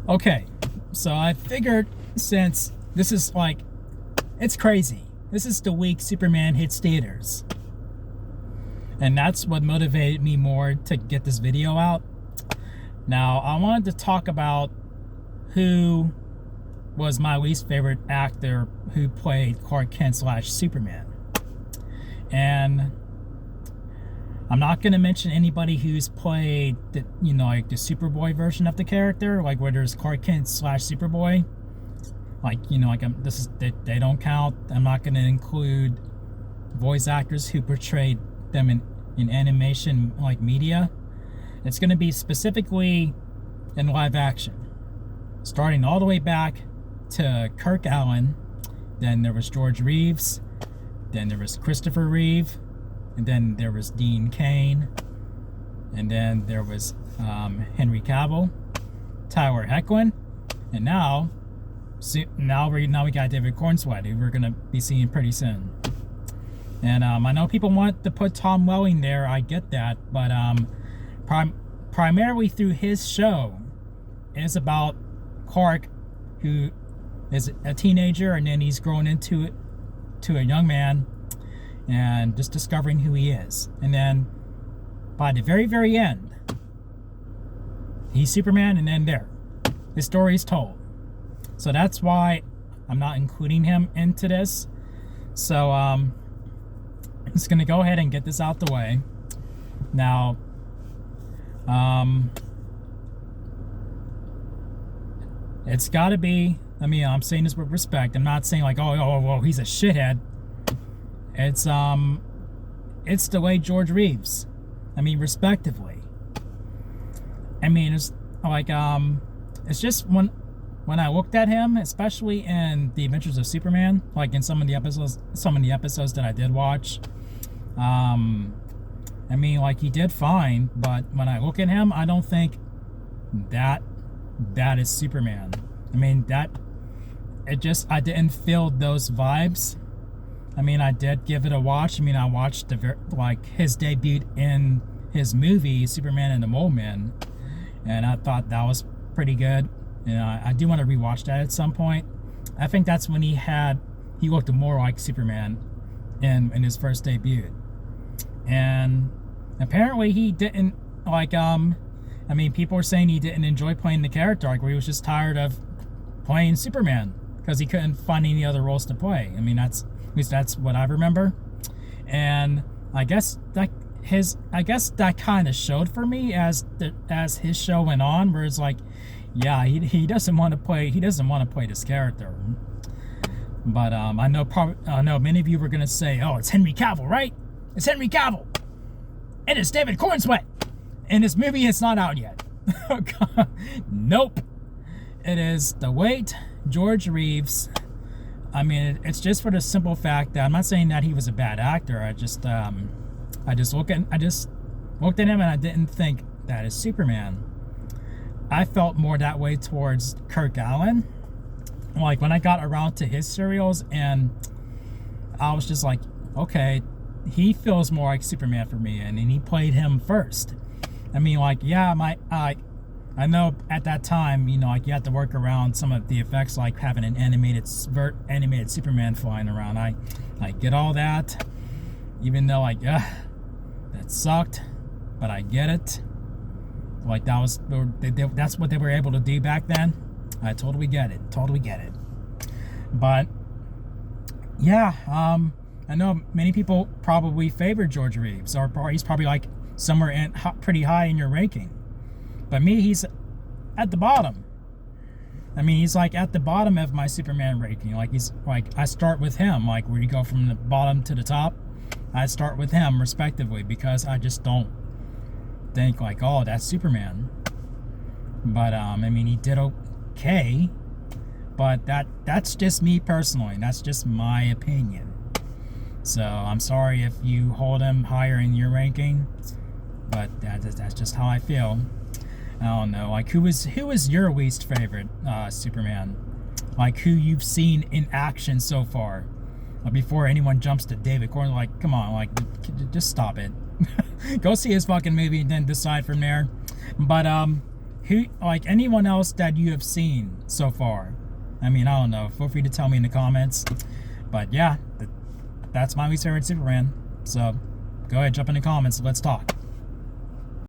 Okay, so I figured since this is like, it's crazy. This is the week Superman hits theaters. And that's what motivated me more to get this video out. Now, I wanted to talk about who was my least favorite actor who played Clark Kent / Superman. And I'm not going to mention anybody who's played the, like the Superboy version of the character, like where there's Clark Kent / Superboy. They don't count. I'm not going to include voice actors who portrayed them in animation like media. It's going to be specifically in live action, starting all the way back to Kirk Alyn. Then there was George Reeves. Then there was Christopher Reeve. And then there was Dean Cain. And then there was Henry Cavill, Tyler Hoechlin, and now we got David Corenswet, who we're gonna be seeing pretty soon. And I know people want to put Tom Welling there. I get that, but primarily through his show, it's about Clark, who is a teenager, and then he's grown into a young man, and just discovering who he is. And then by the very, very end, he's Superman, and then his story is told. So that's why I'm not including him into this. So I'm just gonna go ahead and get this out the way. Now, it's gotta be, I'm saying this with respect. I'm not saying like, oh, he's a shithead. It's the way George Reeves, respectively. It's like, it's just when I looked at him, especially in The Adventures of Superman, like in some of the episodes that I did watch, he did fine, but when I look at him, I don't think that is Superman. I didn't feel those vibes. I did give it a watch. I watched his debut in his movie Superman and the Mole Men, and I thought that was pretty good. I do want to rewatch that at some point. I think that's when he looked more like Superman in his first debut. And apparently he didn't people were saying he didn't enjoy playing the character, where he was just tired of playing Superman because he couldn't find any other roles to play. At least that's what I remember. And I guess that kind of showed for me as his show went on, where it's like, yeah, he doesn't want to play this character. But I know many of you were gonna say, oh, it's Henry Cavill, right? It's Henry Cavill, and it's David Corenswet, and this movie is not out yet. Nope, it is the wait, George Reeves. It's just for the simple fact that I'm not saying that he was a bad actor. I just looked at him and I didn't think that is Superman. I felt more that way towards Kirk Alyn. Like when I got around to his serials, and I was just like, okay, he feels more like Superman for me, and he played him first. I know at that time, you had to work around some of the effects, like having an animated Superman flying around. I get all that, even though that sucked, but I get it. That's what they were able to do back then. I totally get it. But yeah, I know many people probably favor George Reeves, or he's probably somewhere pretty high in your ranking. But me, he's at the bottom. He's at the bottom of my Superman ranking. I start with him, where you go from the bottom to the top. I start with him respectively, because I just don't think oh, that's Superman. But he did okay, but that's just me personally. That's just my opinion. So I'm sorry if you hold him higher in your ranking, but that's just how I feel. I don't know. Who is your least favorite Superman? Who you've seen in action so far? Before anyone jumps to David Corenswet, come on, just stop it. Go see his fucking movie and then decide from there. But who, like anyone else that you have seen so far. I mean, I don't know. Feel free to tell me in the comments. But yeah, that's my least favorite Superman. So go ahead, jump in the comments. Let's talk.